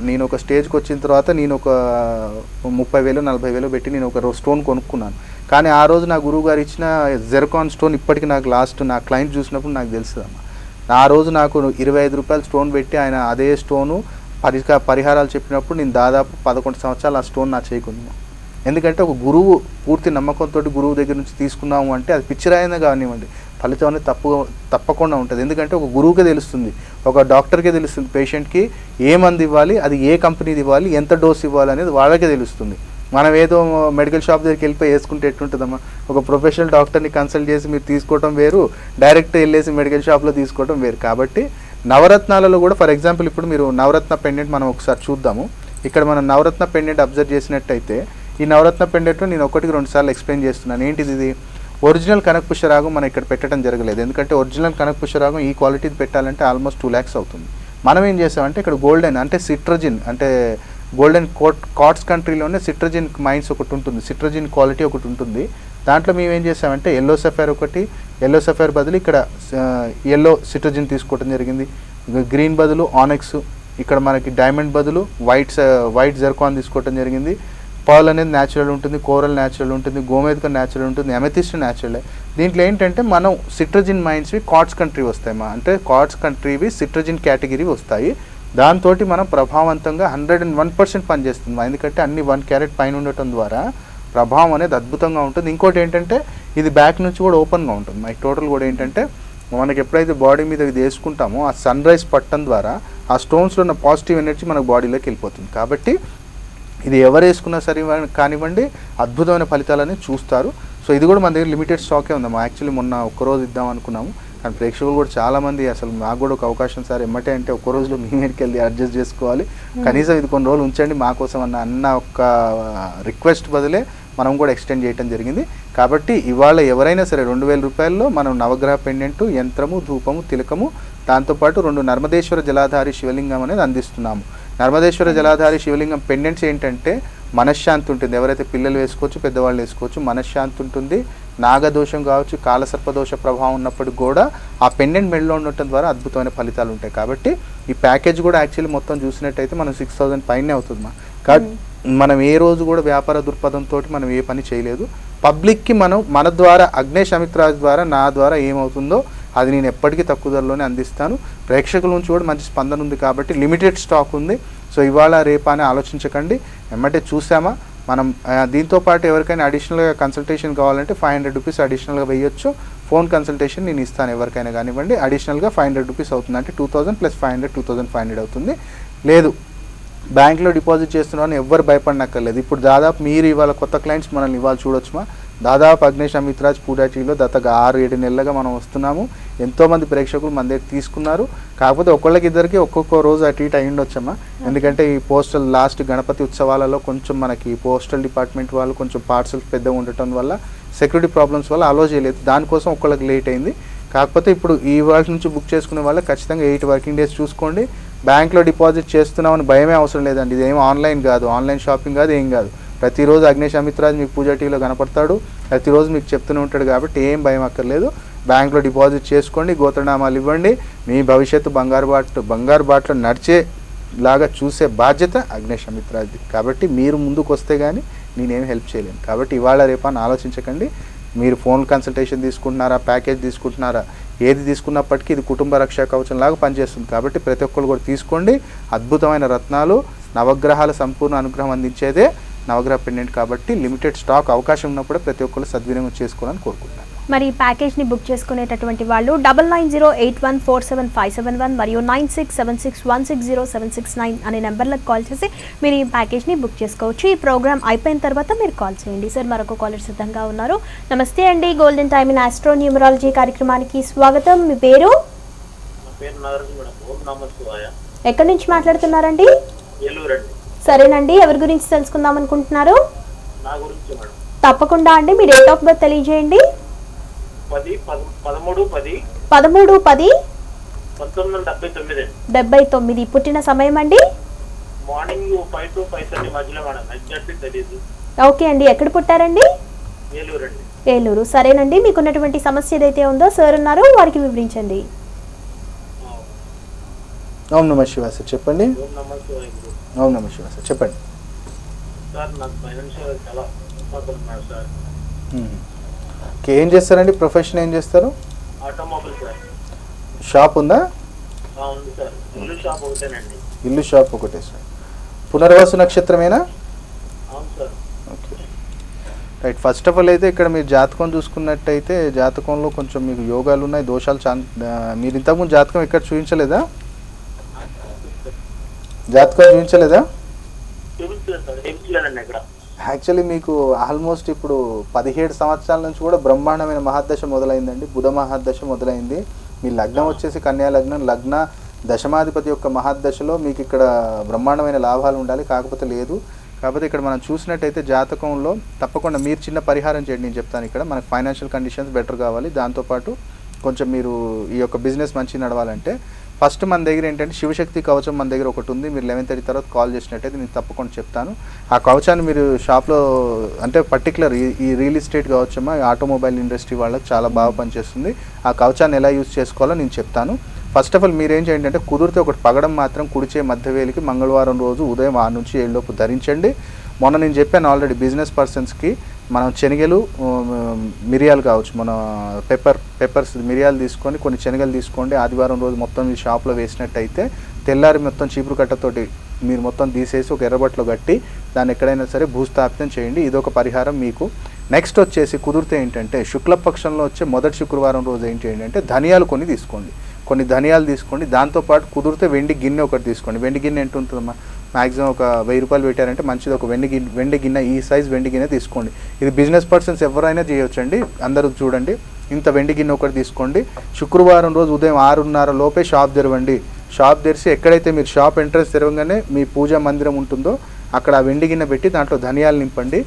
నేను ఒక స్టేజ్కి వచ్చిన తర్వాత నేను ఒక 30,000-40,000 పెట్టి నేను ఒక స్టోన్ కొనుక్కున్నాను. కానీ ఆ రోజు నా గురువు గారు ఇచ్చిన జెర్కాన్ స్టోన్ ఇప్పటికీ నాకు లాస్ట్ నా క్లయింట్ చూసినప్పుడు నాకు తెలుస్తుందమ్మా. ఆ రోజు నాకు 25 రూపాయలు స్టోన్ పెట్టి ఆయన అదే స్టోను పరిహారాలు చెప్పినప్పుడు నేను దాదాపు 11 సంవత్సరాలు ఆ స్టోన్ నా చేయకుంది. ఎందుకంటే ఒక గురువు పూర్తి నమ్మకంతో గురువు దగ్గర నుంచి తీసుకున్నాము అంటే అది పిచ్చిరాయినా కానివ్వండి, ఫలితం అనేది తప్పకుండా ఉంటుంది. ఎందుకంటే ఒక గురువుకే తెలుస్తుంది, ఒక డాక్టర్కే తెలుస్తుంది పేషెంట్కి ఏ మందు ఇవ్వాలి, అది ఏ కంపెనీది ఇవ్వాలి, ఎంత డోస్ ఇవ్వాలి అనేది వాళ్ళకే తెలుస్తుంది. మనం ఏదో మెడికల్ షాప్ దగ్గరికి వెళ్ళిపోయి వేసుకుంటే ఎట్లుంటుందమ్మా, ఒక ప్రొఫెషనల్ డాక్టర్ని కన్సల్ట్ చేసి మీరు తీసుకోవడం వేరు, డైరెక్ట్ వెళ్ళేసి మెడికల్ షాప్లో తీసుకోవడం వేరు. కాబట్టి నవరత్నాలలో కూడా ఫర్ ఎగ్జాంపుల్ ఇప్పుడు మీరు నవరత్న పెండెంట్ మనం ఒకసారి చూద్దాము. ఇక్కడ మనం నవరత్న పెండెంట్ అబ్జర్వ్ చేసినట్టయితే ఈ నవరత్న పెండెంట్ నేను 1-2 సార్లు ఎక్స్ప్లెయిన్ చేస్తున్నాను. ఏంటిది? ఇది ఒరిజినల్ కనకపుష్యరాగం మనం ఇక్కడ పెట్టడం జరగలేదు. ఎందుకంటే ఒరిజినల్ కనకపుష్యరాగం ఈ క్వాలిటీది పెట్టాలంటే ఆల్మోస్ట్ 2 lakhs అవుతుంది. మనం ఏం చేసామంటే ఇక్కడ గోల్డెన్ అంటే సిట్రజిన్ అంటే గోల్డెన్ కార్డ్స్ కంట్రీలోనే సిట్రజిన్ మైన్స్ ఒకటి ఉంటుంది, సిట్రజిన్ క్వాలిటీ ఒకటి ఉంటుంది. దాంట్లో మేము ఏం చేసామంటే ఎల్లో సఫైర్ ఒకటి, ఎల్లో సఫైర్ బదులు ఇక్కడ ఎల్లో సిట్రజిన్ తీసుకోవడం జరిగింది. గ్రీన్ బదులు ఆనెక్స్, ఇక్కడ మనకి డైమండ్ బదులు వైట్ జెర్కాన్ తీసుకోవడం జరిగింది. పర్ల్ అనేది న్యాచురల్ ఉంటుంది, కోరల్ న్యాచురల్ ఉంటుంది, గోమేధిక న్యాచురల్ ఉంటుంది, అమెథిస్ట్ న్యాచురలే. దీంట్లో ఏంటంటే మనం సిట్రజిన్ మైన్స్వి కార్డ్స్ కంట్రీ వస్తాయి, అంటే కార్డ్స్ కంట్రీవి సిట్రజిన్ కేటగిరీ వస్తాయి. దాంతో మనం ప్రభావవంతంగా 101% పనిచేస్తుంది. ఎందుకంటే అన్ని 1 carat పైన ఉండటం ద్వారా ప్రభావం అనేది అద్భుతంగా ఉంటుంది. ఇంకోటి ఏంటంటే ఇది బ్యాక్ నుంచి కూడా ఓపెన్గా ఉంటుంది. మై టోటల్ కూడా ఏంటంటే మనకి ఎప్పుడైతే బాడీ మీద ఇది వేసుకుంటామో ఆ సన్ రైజ్ పట్టడం ద్వారా ఆ స్టోన్స్లో ఉన్న పాజిటివ్ ఎనర్జీ మనకు బాడీలోకి వెళ్ళిపోతుంది. కాబట్టి ఇది ఎవరు వేసుకున్నా సరే కానివ్వండి అద్భుతమైన ఫలితాలని చూస్తారు. సో ఇది కూడా మన దగ్గర లిమిటెడ్ స్టాకే ఉందమ్మా. యాక్చువల్లీ మొన్న ఒక్కరోజు ఇద్దాం అనుకున్నాము, కానీ ప్రేక్షకులు కూడా చాలామంది అసలు నాకు కూడా ఒక అవకాశం సార్ ఎమ్మటే అంటే ఒక్క రోజులో మీ మీదకి వెళ్ళి అడ్జస్ట్ చేసుకోవాలి, కనీసం ఇది కొన్ని రోజులు ఉంచండి మాకోసం అన్న ఒక రిక్వెస్ట్ బదులే మనం కూడా ఎక్స్టెండ్ చేయడం జరిగింది. కాబట్టి ఇవాళ ఎవరైనా సరే 2000 రూపాయల్లో మనం నవగ్రహ పెండెంటు, యంత్రము, ధూపము, తిలకము, దాంతోపాటు 2 నర్మదేశ్వర జలాధారి శివలింగం అనేది అందిస్తున్నాము. నర్మదేశ్వర జలాధారి శివలింగం పెండెంట్స్ ఏంటంటే మనశ్శాంతి ఉంటుంది. ఎవరైతే పిల్లలు వేసుకోవచ్చు, పెద్దవాళ్ళు వేసుకోవచ్చు, మనశ్శాంతి ఉంటుంది. నాగదోషం కావచ్చు, కాలసర్పదోష ప్రభావం ఉన్నప్పటికి కూడా ఆ పెండెంట్ మెడలో ఉండటం ద్వారా అద్భుతమైన ఫలితాలు ఉంటాయి. కాబట్టి ఈ ప్యాకేజ్ కూడా యాక్చువల్లీ మొత్తం చూసినట్టయితే మనం 6000 పైనే అవుతుంది. మనం ఏ రోజు కూడా వ్యాపార దృక్పథంతో మనం ఏ పని చేయలేదు. పబ్లిక్కి మనం మన ద్వారా అగ్నేష్ అమిత్రాజ్ ద్వారా నా ద్వారా ఏమవుతుందో అది నేను ఎప్పటికీ తక్కువ ధరలోనే అందిస్తాను. ప్రేక్షకుల నుంచి కూడా మంచి స్పందన ఉంది కాబట్టి లిమిటెడ్ స్టాక్ ఉంది. సో ఇవాళ రేపా అని ఆలోచించకండి, ఎమ్మటే చూసామా. మనం దీంతోపాటు ఎవరికైనా అడిషనల్గా కన్సల్టేషన్ కావాలంటే 500 రూపీస్ అడిషనల్గా వేయొచ్చు. ఫోన్ కన్సల్టేషన్ నేను ఇస్తాను ఎవరికైనా కానివ్వండి. అడిషనల్గా 500 రూపీస్ అవుతుంది, అంటే 2000 + 500 2500 అవుతుంది. లేదు బ్యాంక్లో డిపాజిట్ చేస్తున్నామని ఎవ్వరు భయపడనక్కర్లేదు. ఇప్పుడు దాదాపు మీరు ఇవాళ కొత్త క్లయింట్స్ మనల్ని ఇవాళ చూడొచ్చుమా. దాదాపు అగ్నేష్ అమిత్రాజ్ పూడాటీలో గత 6-7 నెలలుగా మనం వస్తున్నాము. ఎంతోమంది ప్రేక్షకులు మన దగ్గర తీసుకున్నారు. కాకపోతే ఒక్కొక్కరికి ఒక్కొక్క రోజు అటు ఇటు అయ్యిండొచ్చమ్మా. ఎందుకంటే ఈ పోస్టల్ లాస్ట్ గణపతి ఉత్సవాలలో కొంచెం మనకి పోస్టల్ డిపార్ట్మెంట్ వాళ్ళు కొంచెం పార్సల్స్ పెద్దగా ఉండటం వల్ల సెక్యూరిటీ ప్రాబ్లమ్స్ వల్ల అలో చేయలేదు. దానికోసం ఒక్కళ్ళకి లేట్ అయింది. కాకపోతే ఇప్పుడు ఈ వాళ్ళ నుంచి బుక్ చేసుకునే వాళ్ళకి ఖచ్చితంగా 8 వర్కింగ్ డేస్ చూసుకోండి. బ్యాంక్లో డిపాజిట్ చేస్తున్నామని భయమే అవసరం లేదండి. ఇదేం ఆన్లైన్ కాదు, ఆన్లైన్ షాపింగ్ కాదు, ఏం కాదు. ప్రతిరోజు అగ్నేష్ అమిత్రాజ్ మీకు పూజా టీవీలో కనపడతాడు, ప్రతిరోజు మీకు చెప్తూనే ఉంటాడు. కాబట్టి ఏం భయం అక్కర్లేదు. బ్యాంక్లో డిపాజిట్ చేసుకోండి, గోత్రనామాలు ఇవ్వండి. మీ భవిష్యత్తు బంగారు బాటలో నడిచేలాగా చూసే బాధ్యత అగ్నేష్ అమిత్రాజ్ది. కాబట్టి మీరు ముందుకు వస్తే కానీ నేనేమి హెల్ప్ చేయలేను. కాబట్టి ఇవాళ రేపని ఆలోచించకండి. మీరు ఫోన్ కన్సల్టేషన్ తీసుకుంటున్నారా, ప్యాకేజ్ తీసుకుంటున్నారా, ఏది తీసుకున్నప్పటికీ ఇది కుటుంబ రక్షా కవచం లాగా పనిచేస్తుంది. కాబట్టి ప్రతి ఒక్కరు కూడా తీసుకోండి. అద్భుతమైన రత్నాలు, నవగ్రహాల సంపూర్ణ అనుగ్రహం అందించేదే నవగ్రహ పెండెంట్. కాబట్టి లిమిటెడ్ స్టాక్ అవకాశం ఉన్నప్పుడే ప్రతి ఒక్కరు సద్వినియోగం చేసుకోవాలని కోరుకుంటున్నాను. మరి ఈ ప్యాకేజ్ని బుక్ చేసుకునేటటువంటి వాళ్ళు 9908147571 మరియు 9676160769 అనే నెంబర్లకు కాల్ చేసి మీరు ఈ ప్యాకేజ్ని బుక్ చేసుకోవచ్చు. ఈ ప్రోగ్రామ్ అయిపోయిన తర్వాత మీరు కాల్ చేయండి. సార్ మరొక కాలర్ సిద్ధంగా ఉన్నారు. నమస్తే అండి, golden time in astro numerology కార్యక్రమానికి స్వాగతం. మీ పేరు? ఎక్కడి నుంచి మాట్లాడుతున్నారండి? సరేనండి, ఎవరి గురించి తెలుసుకుందాం అనుకుంటున్నారు? తప్పకుండా అండి, మీ డేట్ ఆఫ్ బర్త్ తెలియజేయండి. 13/10/1979. పుట్టిన సమయం అండి? మార్నింగ్ 5 to 5:30 మధ్యలో మేడం. ఎగ్జాక్ట్లీ తెలియదు. ఓకే అండి, ఎక్కడ పుట్టారండి? ఏలూరు అండి. ఏలూరు. సరేనండి, మీకున్నటువంటి సమస్య ఏదైతే ఉందో సార్ ఉన్నారు, వారికి వివరించండి. ఓం నమః శివాయ సార్, చెప్పండి. ఓం నమః శివాయ. ఓం నమః శివాయ సార్, చెప్పండి. సార్ నాకు ఫైనాన్షియల్ చాలా ఇబ్బందులు ఉన్నాయి సార్. ఓకే, ఏం చేస్తారండి? ప్రొఫెషన్ ఏం చేస్తారు? Automobile sir. షాప్ ఉందా? ఉంది సార్. ఇల్లు షాప్ ఒకటేనండి. ఇల్లు షాప్ ఒకటే సార్. పునర్వసు నక్షత్రమేనా? అవును sir. Okay. Right. First of all అయితే ఇక్కడ మీరు జాతకం చూసుకున్నట్టయితే జాతకంలో కొంచెం మీకు యోగాలు ఉన్నాయి, దోషాలు మీరు ఇంతకుముందు జాతకం ఎక్కడ చూపించలేదా? జాతకం చూపించలేదా? యాక్చువల్లీ మీకు ఆల్మోస్ట్ ఇప్పుడు 17 సంవత్సరాల నుంచి కూడా బ్రహ్మాండమైన మహాదశ మొదలైందండి. బుధ మహాదశ మొదలైంది. మీ లగ్నం వచ్చేసి కన్యా లగ్నం. లగ్న దశమాధిపతి యొక్క మహాదశలో మీకు ఇక్కడ బ్రహ్మాండమైన లాభాలు ఉండాలి, కాకపోతే లేదు. కాకపోతే ఇక్కడ మనం చూసినట్టయితే జాతకంలో తప్పకుండా మీరు చిన్న పరిహారం చేయండి. నేను చెప్తాను ఇక్కడ మనకు ఫైనాన్షియల్ కండిషన్స్ బెటర్ కావాలి, దాంతోపాటు కొంచెం మీరు ఈ యొక్క బిజినెస్ మంచిగా నడవాలంటే ఫస్ట్ మన దగ్గర ఏంటంటే శివశక్తి కవచం మన దగ్గర ఒకటి ఉంది. మీరు 11:30 తర్వాత కాల్ చేసినట్టయితే నేను తప్పకుండా చెప్తాను. ఆ కవచాన్ని మీరు షాప్లో అంటే పర్టికులర్ ఈ రియల్ ఎస్టేట్ కావచ్చమ్మా, ఆటోమొబైల్ ఇండస్ట్రీ వాళ్ళకి చాలా బాగా పనిచేస్తుంది. ఆ కవచాన్ని ఎలా యూజ్ చేసుకోవాలో నేను చెప్తాను. ఫస్ట్ ఆఫ్ ఆల్ మీరేం చేయండి అంటే కుదిరితే ఒకటి పగడం మాత్రం కుడిచే మధ్యవేలికి మంగళవారం రోజు ఉదయం 6 నుంచి 7 లోపు ధరించండి. మొన్న నేను చెప్పాను ఆల్రెడీ బిజినెస్ పర్సన్స్కి మనం శనగలు మిరియాలు కావచ్చు, మన పెప్పర్స్ మిరియాలు తీసుకొని కొన్ని శనగలు తీసుకోండి. ఆదివారం రోజు మొత్తం ఈ షాప్లో వేసినట్టయితే తెల్లారి మొత్తం చీపురు కట్టతోటి మీరు మొత్తం తీసేసి ఒక ఎర్రబట్టలో కట్టి దాన్ని ఎక్కడైనా సరే భూస్థాపితం చేయండి. ఇదొక పరిహారం మీకు. నెక్స్ట్ వచ్చేసి కుదిరితే ఏంటంటే శుక్లపక్షంలో వచ్చే మొదటి శుక్రవారం రోజు ఏంటి అంటే ధనియాలు కొన్ని ధనియాలు తీసుకోండి. దాంతోపాటు కుదిరితే వెండి గిన్నె ఒకటి తీసుకోండి. వెండి గిన్నె ఎంత ఉంటుందమ్మా, మ్యాక్సిమం ఒక 1000 రూపాయలు పెట్టారంటే మంచిది ఒక వెండి గిన్నె ఈ సైజ్ వెండి గిన్నె తీసుకోండి. ఇది బిజినెస్ పర్సన్స్ ఎవరైనా చేయొచ్చండి. అందరూ చూడండి, ఇంత వెండి గిన్నె ఒకటి తీసుకోండి. శుక్రవారం రోజు ఉదయం 6:30 లోపే షాప్ తెరవండి. షాప్ తెరిచి ఎక్కడైతే మీరు షాప్ ఎంట్రన్స్ తెరవగానే మీ పూజా మందిరం ఉంటుందో అక్కడ ఆ వెండి గిన్నె పెట్టి దాంట్లో ధనియాలు నింపండి.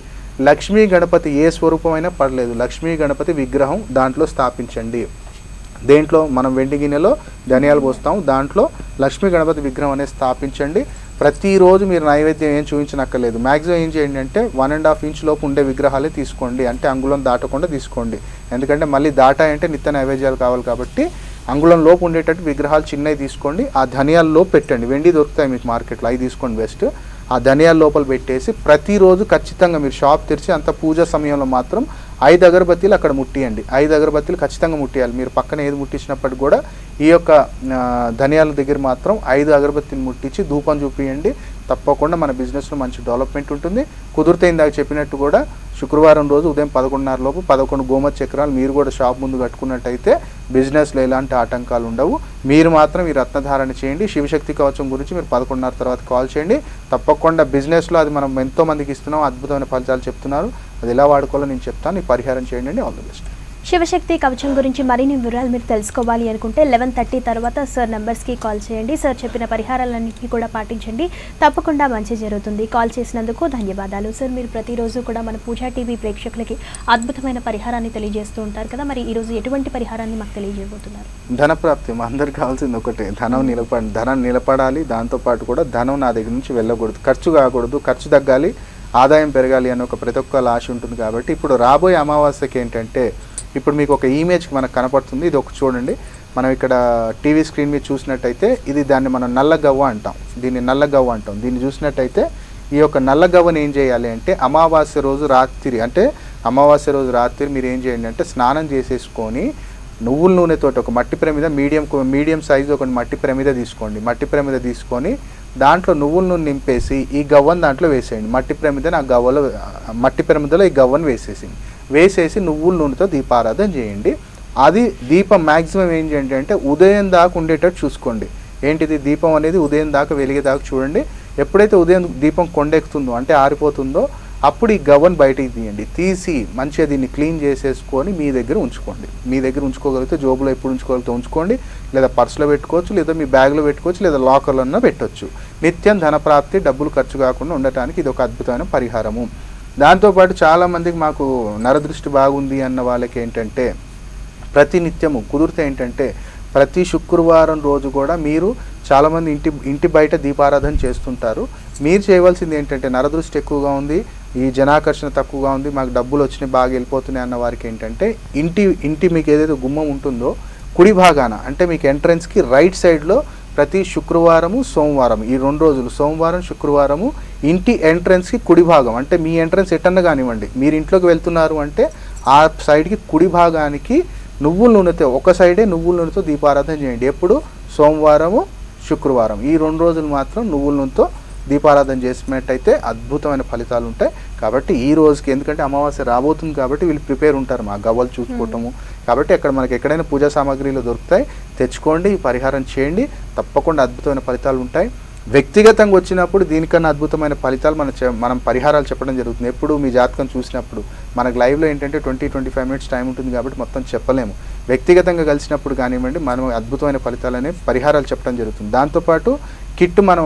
లక్ష్మీ గణపతి ఏ స్వరూపమైనా పర్లేదు, లక్ష్మీ గణపతి విగ్రహం దాంట్లో స్థాపించండి. దేంట్లో మనం వెండి గిన్నెలో ధనియాలు పోస్తాం, దాంట్లో లక్ష్మీ గణపతి విగ్రహం అనేది స్థాపించండి. ప్రతిరోజు మీరు నైవేద్యం ఏం చూపించనక్కర్లేదు. మ్యాక్సిమం ఏం చేయండి అంటే 1.5 ఇంచ్ లోపు ఉండే విగ్రహాలే తీసుకోండి, అంటే అంగుళం దాటకుండా తీసుకోండి. ఎందుకంటే మళ్ళీ దాటాయంటే నిత్య నైవేద్యాలు కావాలి కాబట్టి అంగుళం లోపు ఉండేటట్టు విగ్రహాలు చిన్నవి తీసుకోండి. ఆ ధనియాల్లో పెట్టండి. వెండి దొరుకుతాయి మీకు మార్కెట్లో, అవి తీసుకోండి బెస్ట్. ఆ ధనియాల లోపల పెట్టేసి ప్రతిరోజు ఖచ్చితంగా మీరు షాప్ తెరిచి అంత పూజ సమయంలో మాత్రం 5 అగరబత్తీలు అక్కడ ముట్టియండి. 5 అగరబత్తీలు ఖచ్చితంగా ముట్టియాలి. మీరు పక్కన ఏది ముట్టించినప్పటికి కూడా ఈ యొక్క ధనియాల దగ్గర మాత్రం 5 అగరబత్తీలు ముట్టించి ధూపం చూపియండి. తప్పకుండా మన బిజినెస్లో మంచి డెవలప్మెంట్ ఉంటుంది. కుదిరితే ఇందాక చెప్పినట్టు కూడా శుక్రవారం రోజు ఉదయం 11:30 లోపు 11 గోమత చక్రాలు మీరు కూడా షాప్ ముందు కట్టుకున్నట్టయితే బిజినెస్లో ఎలాంటి ఆటంకాలు ఉండవు. మీరు మాత్రం ఈ రత్నధారణ చేయండి. శివశక్తి కవచం గురించి మీరు 11:30 తర్వాత కాల్ చేయండి. తప్పకుండా బిజినెస్లో అది మనం ఎంతో మందికి ఇస్తున్నాం, అద్భుతమైన ఫలితాలు చెప్తున్నారు. అది ఎలా వాడుకోవాలో నేను చెప్తాను. ఈ పరిహారం చేయండి. All the best. శివశక్తి కవచం గురించి మరిన్ని వివరాలు మీరు తెలుసుకోవాలి అనుకుంటే 11:30 తర్వాత సార్ నెంబర్స్కి కాల్ చేయండి. సార్ చెప్పిన పరిహారాలన్నింటినీ కూడా పాటించండి, తప్పకుండా మంచి జరుగుతుంది. కాల్ చేసినందుకు ధన్యవాదాలు సార్. మీరు ప్రతిరోజు కూడా మన పూజా టీవీ ప్రేక్షకులకి అద్భుతమైన పరిహారాన్ని తెలియజేస్తూ ఉంటారు కదా, మరి ఈరోజు ఎటువంటి పరిహారాన్ని మాకు తెలియజేయబోతున్నారు? ధనప్రాప్తి. మా అందరికి కావాల్సింది ఒకటే, ధనం నిలబడాలి. దాంతోపాటు కూడా ధనం నా దగ్గర నుంచి వెళ్ళకూడదు, ఖర్చు కాకూడదు, ఖర్చు తగ్గాలి, ఆదాయం పెరగాలి అని ఒక ప్రతి ఒక్కళ్ళ ఆశ ఉంటుంది. కాబట్టి ఇప్పుడు రాబోయే అమావాస్యకి ఏంటంటే ఇప్పుడు మీకు ఒక ఇమేజ్ మనకు కనపడుతుంది. ఇది ఒక చూడండి, మనం ఇక్కడ టీవీ స్క్రీన్ మీద చూసినట్టయితే ఇది దాన్ని మనం నల్లగవ్వ అంటాం. దీన్ని చూసినట్టయితే ఈ యొక్క నల్లగవ్వని ఏం చేయాలి అంటే అమావాస్య రోజు రాత్రి మీరు ఏం చేయండి అంటే స్నానం చేసేసుకొని నువ్వుల నూనెతోటి ఒక మట్టి ప్రమిద మీడియం సైజు ఒక మట్టి ప్రమిద తీసుకోండి. మట్టి ప్రమిద తీసుకొని దాంట్లో నువ్వుల నూనె నింపేసి ఈ గవ్వను దాంట్లో వేసేయండి. మట్టి ప్రమిదలో ఈ గవ్వను వేసేసి నువ్వుల నూనెతో దీపారాధన చేయండి. అది దీపం మ్యాక్సిమం ఏం చేయండి అంటే ఉదయం దాకా ఉండేటట్టు చూసుకోండి. ఏంటిది దీపం అనేది ఉదయం దాకా వెలిగేదాకా చూడండి. ఎప్పుడైతే ఉదయం దీపం కొండెక్కుతుందో అంటే ఆరిపోతుందో అప్పుడు ఈ గవ్వను బయటికి తీసి మంచిగా దీన్ని క్లీన్ చేసేసుకొని మీ దగ్గర ఉంచుకోగలిగితే జోబులో ఎప్పుడు ఉంచుకోగలిగితే ఉంచుకోండి, లేదా పర్సులో పెట్టుకోవచ్చు, లేదా మీ బ్యాగ్లో పెట్టుకోవచ్చు, లేదా లాకర్లో పెట్టవచ్చు. నిత్యం ధనప్రాప్తి, డబ్బులు ఖర్చు కాకుండా ఉండటానికి ఇది ఒక అద్భుతమైన పరిహారము. దాంతోపాటు చాలామందికి మాకు నరదృష్టి బాగుంది అన్న వాళ్ళకి ఏంటంటే ప్రతి నిత్యము కుదిరితే ఏంటంటే ప్రతి శుక్రవారం రోజు కూడా మీరు చాలామంది ఇంటి బయట దీపారాధన చేస్తుంటారు. మీరు చేయవలసింది ఏంటంటే నరదృష్టి ఎక్కువగా ఉంది, ఈ జనాకర్షణ తక్కువగా ఉంది, మాకు డబ్బులు వచ్చినాయి బాగా వెళ్ళిపోతున్నాయి అన్న వారికి ఏంటంటే ఇంటి మీకు ఏదైతే గుమ్మం ఉంటుందో కుడి భాగాన అంటే మీకు ఎంట్రన్స్కి రైట్ సైడ్లో ప్రతి శుక్రవారము సోమవారం ఈ 2 రోజులు సోమవారం శుక్రవారము ఇంటి ఎంట్రన్స్కి కుడి భాగం అంటే మీ ఎంట్రన్స్ ఎటన్నా కానివ్వండి, మీరు ఇంట్లోకి వెళ్తున్నారు అంటే ఆ సైడ్కి కుడి భాగానికి నువ్వుల నూనెతో ఒక సైడే నువ్వుల నూనెతో దీపారాధన చేయండి. ఎప్పుడు సోమవారము శుక్రవారం ఈ 2 రోజులు మాత్రం నువ్వుల నూనెతో దీపారాధన చేసినట్టయితే అద్భుతమైన ఫలితాలు ఉంటాయి. కాబట్టి ఈ రోజుకి ఎందుకంటే అమావాస్య రాబోతుంది కాబట్టి వీళ్ళు ప్రిపేర్ ఉంటారు, మా గవ్వలు చూసుకోవటము. కాబట్టి అక్కడ మనకి ఎక్కడైనా పూజా సామాగ్రిలు దొరుకుతాయి, తెచ్చుకోండి, ఈ పరిహారం చేయండి, తప్పకుండా అద్భుతమైన ఫలితాలు ఉంటాయి. వ్యక్తిగతంగా వచ్చినప్పుడు దీనికన్నా అద్భుతమైన ఫలితాలు మనం పరిహారాలు చెప్పడం జరుగుతుంది. ఎప్పుడు మీ జాతకం చూసినప్పుడు మనకు లైవ్లో ఏంటంటే 20-25 మినిట్స్ టైం ఉంటుంది కాబట్టి మొత్తం చెప్పలేము. వ్యక్తిగతంగా కలిసినప్పుడు కానివ్వండి మనం అద్భుతమైన ఫలితాలు అనే పరిహారాలు చెప్పడం జరుగుతుంది. దాంతోపాటు కిట్టు మనం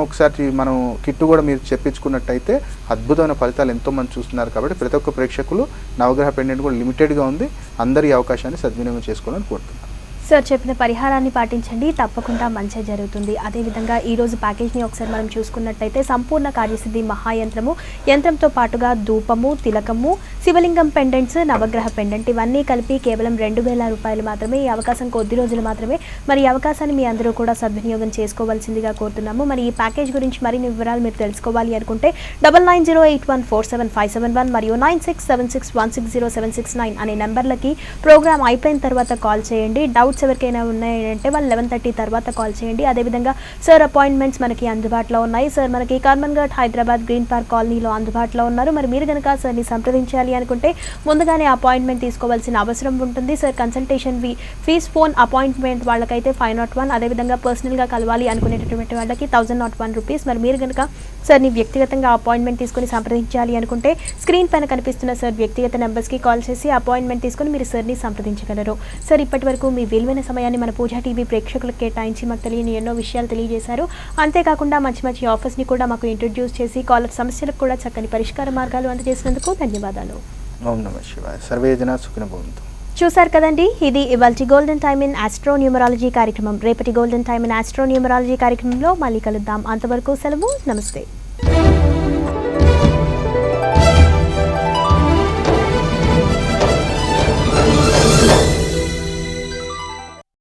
కిట్టు కూడా మీరు చెప్పించుకున్నట్టయితే అద్భుతమైన ఫలితాలు ఎంతోమంది చూస్తున్నారు. కాబట్టి ప్రతి ఒక్క ప్రేక్షకులు నవగ్రహ పెండెంట్ కూడా లిమిటెడ్గా ఉంది, అందరి ఈ అవకాశాన్ని సద్వినియోగం చేసుకోవాలని కోరుతున్నాను. సార్ చెప్పిన పరిహారాన్ని పాటించండి, తప్పకుండా మంచి జరుగుతుంది. అదేవిధంగా ఈరోజు ప్యాకేజ్ని ఒకసారి మనం చూసుకున్నట్టయితే సంపూర్ణ కార్యసిద్ధి మహాయంత్రము, యంత్రంతో పాటుగా ధూపము, తిలకము, శివలింగం పెండెంట్స్, నవగ్రహ పెండెంట్ ఇవన్నీ కలిపి కేవలం 2000 రూపాయలు మాత్రమే. ఈ అవకాశం కొద్ది రోజులు మాత్రమే. మరి ఈ అవకాశాన్ని మీ అందరూ కూడా సద్వినియోగం చేసుకోవాల్సిందిగా కోరుతున్నాము. మరి ఈ ప్యాకేజ్ గురించి మరిన్ని వివరాలు మీరు తెలుసుకోవాలి అనుకుంటే 9908147571 మరియు 9676160769 అనే నెంబర్లకి ప్రోగ్రామ్ అయిపోయిన తర్వాత కాల్ చేయండి. డౌట్స్ ఎవరికైనా ఉన్నాయంటే వాళ్ళు 11:30 తర్వాత కాల్ చేయండి. అదేవిధంగా సార్ అపాయింట్మెంట్స్ మనకి అందుబాటులో ఉన్నాయి. సార్ మనకి కార్మన్ ఘాట్ హైదరాబాద్ గ్రీన్ పార్క్ కాలనీలో అందుబాటులో ఉన్నారు. మరి మీరు కనుక సార్ని సంప్రదించాలి అనుకుంటే ముందుగానే అపాయింట్మెంట్ తీసుకోవాల్సిన అవసరం ఉంటుంది. Sir consultation fees phone appointment వాళ్ళకైతే 501, అదేవిధంగా పర్సనల్గా కలవాలి అనుకునేటటువంటి వాళ్ళకి 1001 రూపీస్. మరి మీరు కనుక సార్ని వ్యక్తిగతంగా అపాయింట్మెంట్ తీసుకొని సంప్రదించాలి అనుకుంటే స్క్రీన్ పైన కనిపిస్తున్న సార్ వ్యక్తిగత నెంబర్స్కి కాల్ చేసి అపాయింట్మెంట్ తీసుకొని మీరు సార్ని సంప్రదించగలరు. సార్ ఇప్పటి వరకు మీ విలువైన సమయాన్ని మన పూజా టీవీ ప్రేక్షకులకు కేటాయించి మాకు తెలియని ఎన్నో విషయాలు తెలియజేశారు. అంతేకాకుండా మంచి మంచి ఆఫర్స్ని కూడా మాకు ఇంట్రొడ్యూస్ చేసి కాలర్ సమస్యలకు కూడా చక్కని పరిష్కార మార్గాలు అందజేసినందుకు ధన్యవాదాలు. ఓం నమః శివాయ. సర్వే జనా సుఖినో భవంతు. చూసారు కదండి, ఇది ఇవాల్టి golden time in astro numerology కార్యక్రమం. రేపటి golden time in astro numerology కార్యక్రమంలో మళ్ళీ కలుద్దాం. అంతవరకు సెలవు, నమస్తే.